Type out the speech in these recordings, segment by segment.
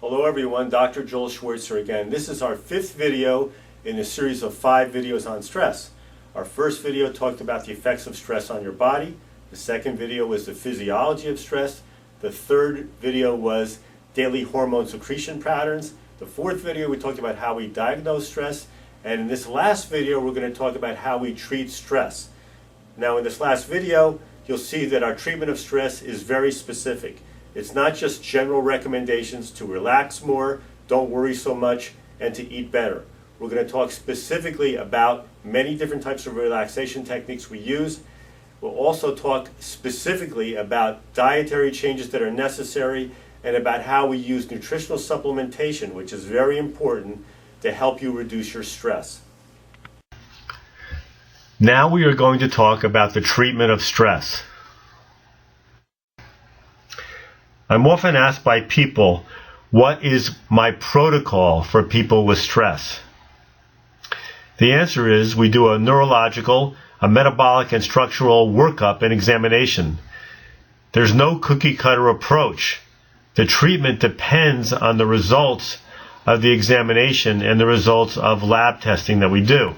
Hello everyone, Dr. Joel Schwartzer again. This is our 5th video in a series of 5 videos on stress. Our first video talked about the effects of stress on your body. The second video was the physiology of stress. The third video was daily hormone secretion patterns. The fourth video we talked about how we diagnose stress. And in this last video we're going to talk about how we treat stress. Now in this last video you'll see that our treatment of stress is very specific. It's not just general recommendations to relax more, don't worry so much, and to eat better. We're going to talk specifically about many different types of relaxation techniques we use. We'll also talk specifically about dietary changes that are necessary and about how we use nutritional supplementation, which is very important to help you reduce your stress. Now we are going to talk about the treatment of stress. I'm often asked by people, what is my protocol for people with stress? The answer is we do a neurological, a metabolic and structural workup and examination. There's no cookie cutter approach. The treatment depends on the results of the examination and the results of lab testing that we do.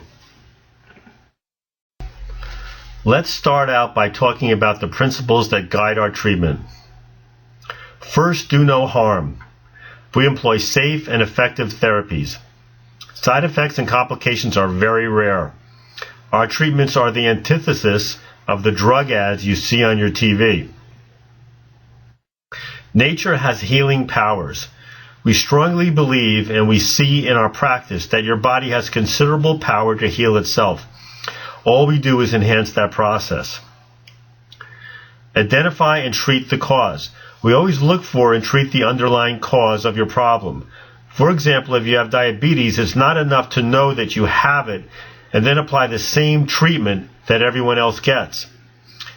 Let's start out by talking about the principles that guide our treatment. First, do no harm. We employ safe and effective therapies. Side effects and complications are very rare. Our treatments are the antithesis of the drug ads you see on your TV. Nature has healing powers. We strongly believe and we see in our practice that your body has considerable power to heal itself. All we do is enhance that process. Identify and treat the cause. We always look for and treat the underlying cause of your problem. For example, if you have diabetes, it's not enough to know that you have it and then apply the same treatment that everyone else gets.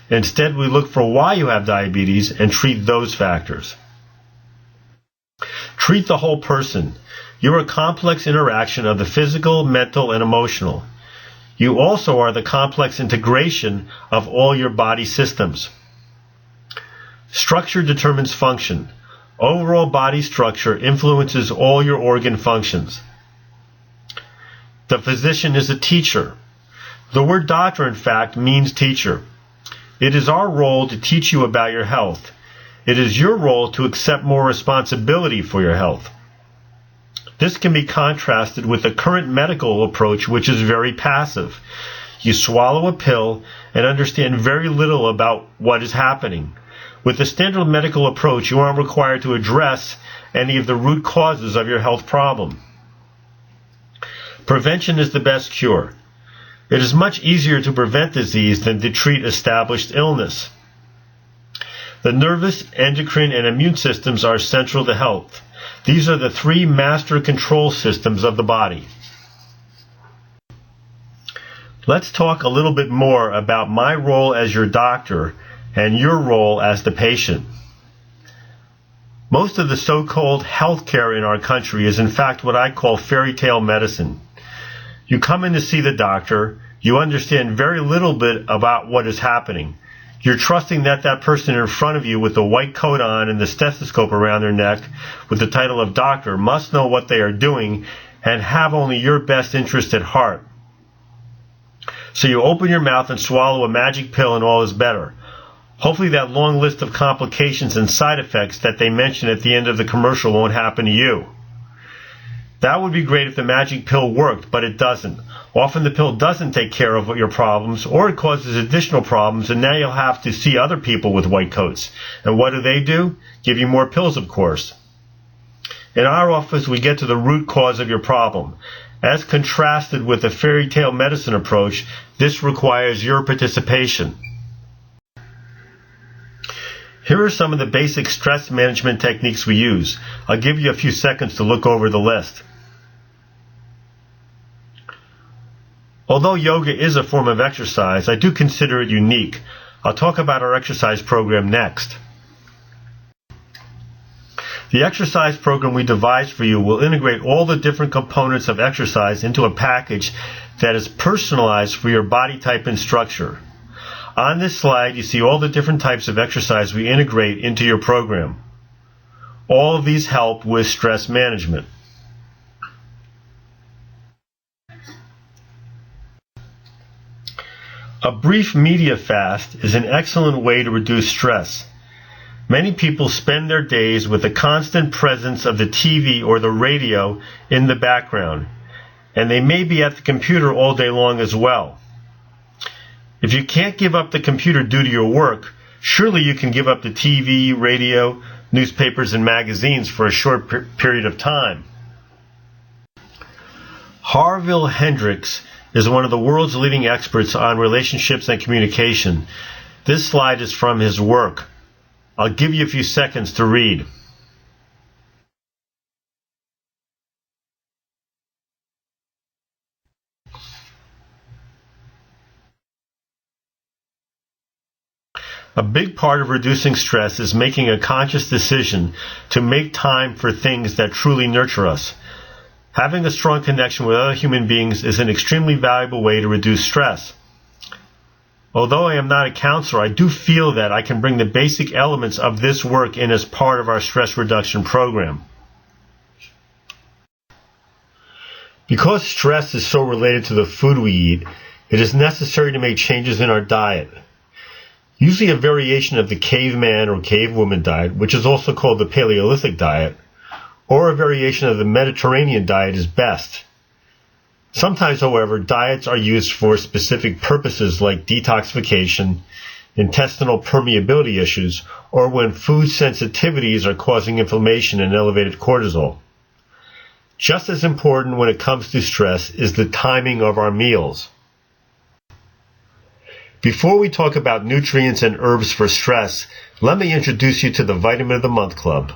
Instead, we look for why you have diabetes and treat those factors. Treat the whole person. You're a complex interaction of the physical, mental, and emotional. You also are the complex integration of all your body systems. Structure determines function. Overall body structure influences all your organ functions. The physician is a teacher. The word doctor, in fact, means teacher. It is our role to teach you about your health. It is your role to accept more responsibility for your health. This can be contrasted with the current medical approach, which is very passive. You swallow a pill and understand very little about what is happening. With the standard medical approach, you aren't required to address any of the root causes of your health problem. Prevention is the best cure. It is much easier to prevent disease than to treat established illness. The nervous, endocrine, and immune systems are central to health. These are the 3 master control systems of the body. Let's talk a little bit more about my role as your doctor and your role as the patient. Most of the so-called healthcare in our country is in fact what I call fairy tale medicine. You come in to see the doctor, you understand very little bit about what is happening. You're trusting that that person in front of you with the white coat on and the stethoscope around their neck with the title of doctor must know what they are doing and have only your best interest at heart. So you open your mouth and swallow a magic pill and all is better. Hopefully that long list of complications and side effects that they mention at the end of the commercial won't happen to you. That would be great if the magic pill worked, but it doesn't. Often the pill doesn't take care of your problems, or it causes additional problems, and now you'll have to see other people with white coats. And what do? Give you more pills, of course. In our office, we get to the root cause of your problem. As contrasted with the fairy tale medicine approach, this requires your participation. Here are some of the basic stress management techniques we use. I'll give you a few seconds to look over the list. Although yoga is a form of exercise, I do consider it unique. I'll talk about our exercise program next. The exercise program we devised for you will integrate all the different components of exercise into a package that is personalized for your body type and structure. On this slide, you see all the different types of exercise we integrate into your program. All of these help with stress management. A brief media fast is an excellent way to reduce stress. Many people spend their days with the constant presence of the TV or the radio in the background, and they may be at the computer all day long as well. If you can't give up the computer due to your work, surely you can give up the TV, radio, newspapers, and magazines for a short period of time. Harville Hendrix is one of the world's leading experts on relationships and communication. This slide is from his work. I'll give you a few seconds to read. A big part of reducing stress is making a conscious decision to make time for things that truly nurture us. Having a strong connection with other human beings is an extremely valuable way to reduce stress. Although I am not a counselor, I do feel that I can bring the basic elements of this work in as part of our stress reduction program. Because stress is so related to the food we eat, it is necessary to make changes in our diet. Usually a variation of the caveman or cavewoman diet, which is also called the Paleolithic diet, or a variation of the Mediterranean diet is best. Sometimes, however, diets are used for specific purposes like detoxification, intestinal permeability issues, or when food sensitivities are causing inflammation and elevated cortisol. Just as important when it comes to stress is the timing of our meals. Before we talk about nutrients and herbs for stress, let me introduce you to the Vitamin of the Month Club.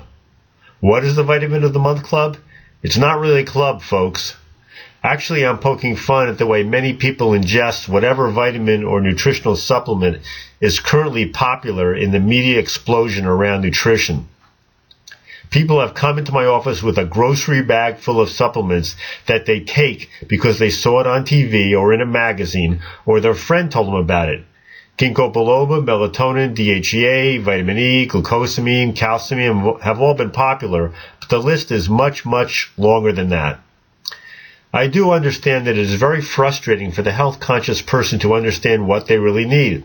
What is the Vitamin of the Month Club? It's not really a club, folks. Actually, I'm poking fun at the way many people ingest whatever vitamin or nutritional supplement is currently popular in the media explosion around nutrition. People have come into my office with a grocery bag full of supplements that they take because they saw it on TV or in a magazine or their friend told them about it. Ginkgo biloba, melatonin, DHEA, vitamin E, glucosamine, calcium have all been popular, but the list is much, much longer than that. I do understand that it is very frustrating for the health-conscious person to understand what they really need.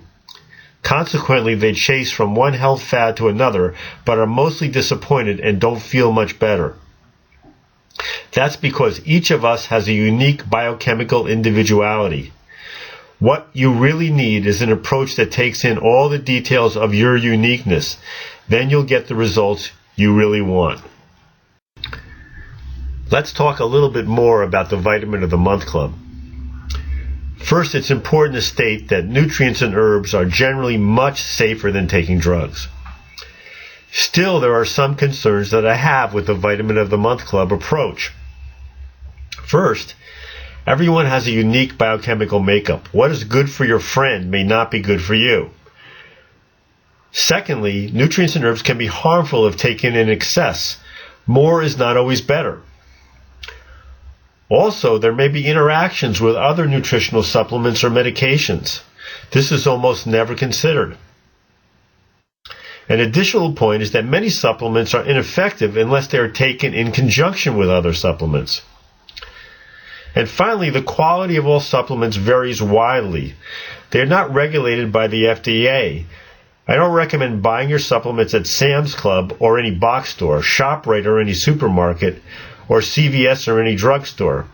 Consequently, they chase from one health fad to another, but are mostly disappointed and don't feel much better. That's because each of us has a unique biochemical individuality. What you really need is an approach that takes in all the details of your uniqueness. Then you'll get the results you really want. Let's talk a little bit more about the Vitamin of the Month Club. First, it's important to state that nutrients and herbs are generally much safer than taking drugs. Still, there are some concerns that I have with the Vitamin of the Month Club approach. First, everyone has a unique biochemical makeup. What is good for your friend may not be good for you. Secondly, nutrients and herbs can be harmful if taken in excess. More is not always better. Also, there may be interactions with other nutritional supplements or medications. This is almost never considered. An additional point is that many supplements are ineffective unless they are taken in conjunction with other supplements. And finally, the quality of all supplements varies widely. They are not regulated by the FDA. I don't recommend buying your supplements at Sam's Club or any box store, ShopRite or any supermarket, or CVS or any drugstore.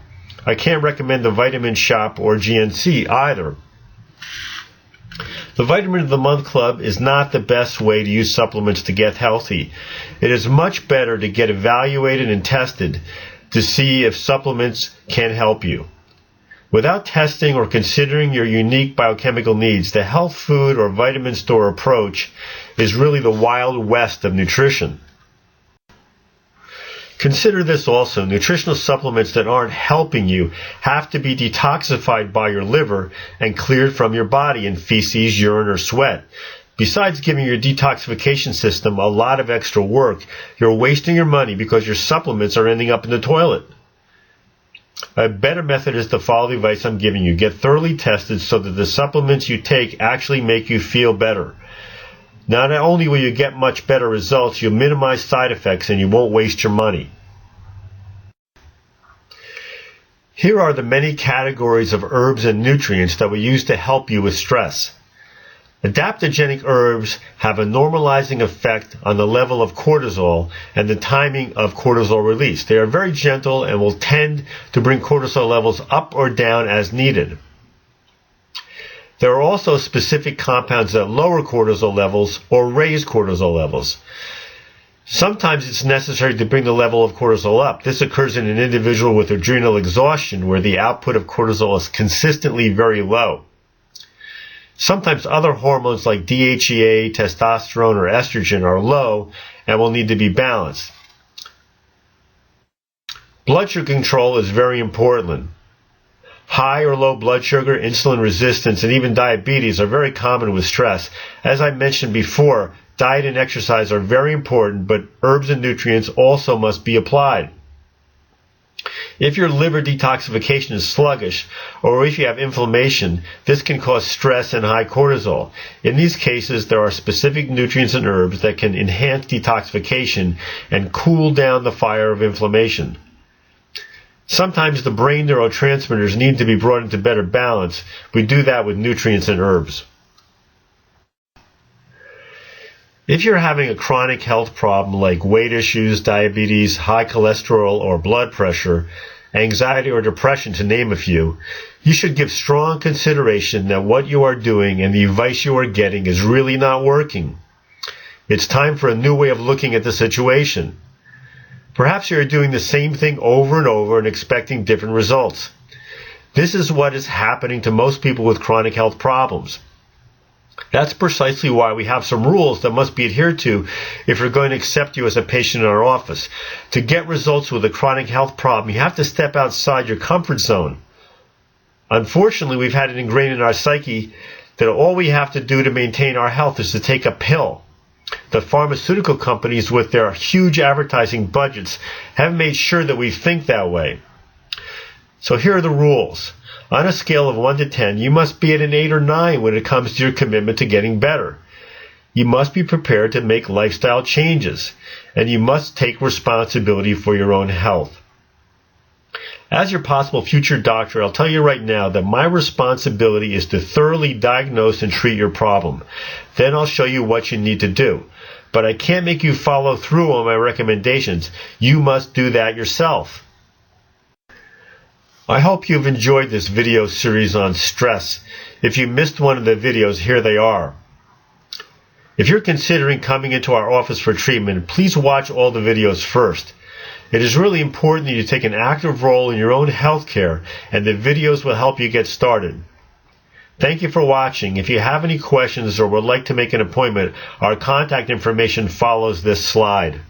I can't recommend the Vitamin Shop or GNC either. The Vitamin of the Month Club is not the best way to use supplements to get healthy. It is much better to get evaluated and tested to see if supplements can help you. Without testing or considering your unique biochemical needs, the health food or vitamin store approach is really the Wild West of nutrition. Consider this also. Nutritional supplements that aren't helping you have to be detoxified by your liver and cleared from your body in feces, urine, or sweat. Besides giving your detoxification system a lot of extra work, you're wasting your money because your supplements are ending up in the toilet. A better method is to follow the advice I'm giving you. Get thoroughly tested so that the supplements you take actually make you feel better. Not only will you get much better results, you'll minimize side effects and you won't waste your money. Here are the many categories of herbs and nutrients that we use to help you with stress. Adaptogenic herbs have a normalizing effect on the level of cortisol and the timing of cortisol release. They are very gentle and will tend to bring cortisol levels up or down as needed. There are also specific compounds that lower cortisol levels or raise cortisol levels. Sometimes it's necessary to bring the level of cortisol up. This occurs in an individual with adrenal exhaustion where the output of cortisol is consistently very low. Sometimes other hormones like DHEA, testosterone, or estrogen are low and will need to be balanced. Blood sugar control is very important. High or low blood sugar, insulin resistance, and even diabetes are very common with stress. As I mentioned before, diet and exercise are very important, but herbs and nutrients also must be applied. If your liver detoxification is sluggish, or if you have inflammation, this can cause stress and high cortisol. In these cases, there are specific nutrients and herbs that can enhance detoxification and cool down the fire of inflammation. Sometimes the brain neurotransmitters need to be brought into better balance. We do that with nutrients and herbs. If you're having a chronic health problem like weight issues, diabetes, high cholesterol or blood pressure, anxiety or depression to name a few, you should give strong consideration that what you are doing and the advice you are getting is really not working. It's time for a new way of looking at the situation. Perhaps you're doing the same thing over and over and expecting different results. This is what is happening to most people with chronic health problems. That's precisely why we have some rules that must be adhered to if we're going to accept you as a patient in our office. To get results with a chronic health problem, you have to step outside your comfort zone. Unfortunately, we've had it ingrained in our psyche that all we have to do to maintain our health is to take a pill. The pharmaceutical companies, with their huge advertising budgets, have made sure that we think that way. So here are the rules. On a scale of 1 to 10, you must be at an 8 or 9 when it comes to your commitment to getting better. You must be prepared to make lifestyle changes, and you must take responsibility for your own health. As your possible future doctor, I'll tell you right now that my responsibility is to thoroughly diagnose and treat your problem. Then I'll show you what you need to do. But I can't make you follow through on my recommendations. You must do that yourself. I hope you've enjoyed this video series on stress. If you missed one of the videos, here they are. If you're considering coming into our office for treatment, please watch all the videos first. It is really important that you take an active role in your own health care, and the videos will help you get started. Thank you for watching. If you have any questions or would like to make an appointment, our contact information follows this slide.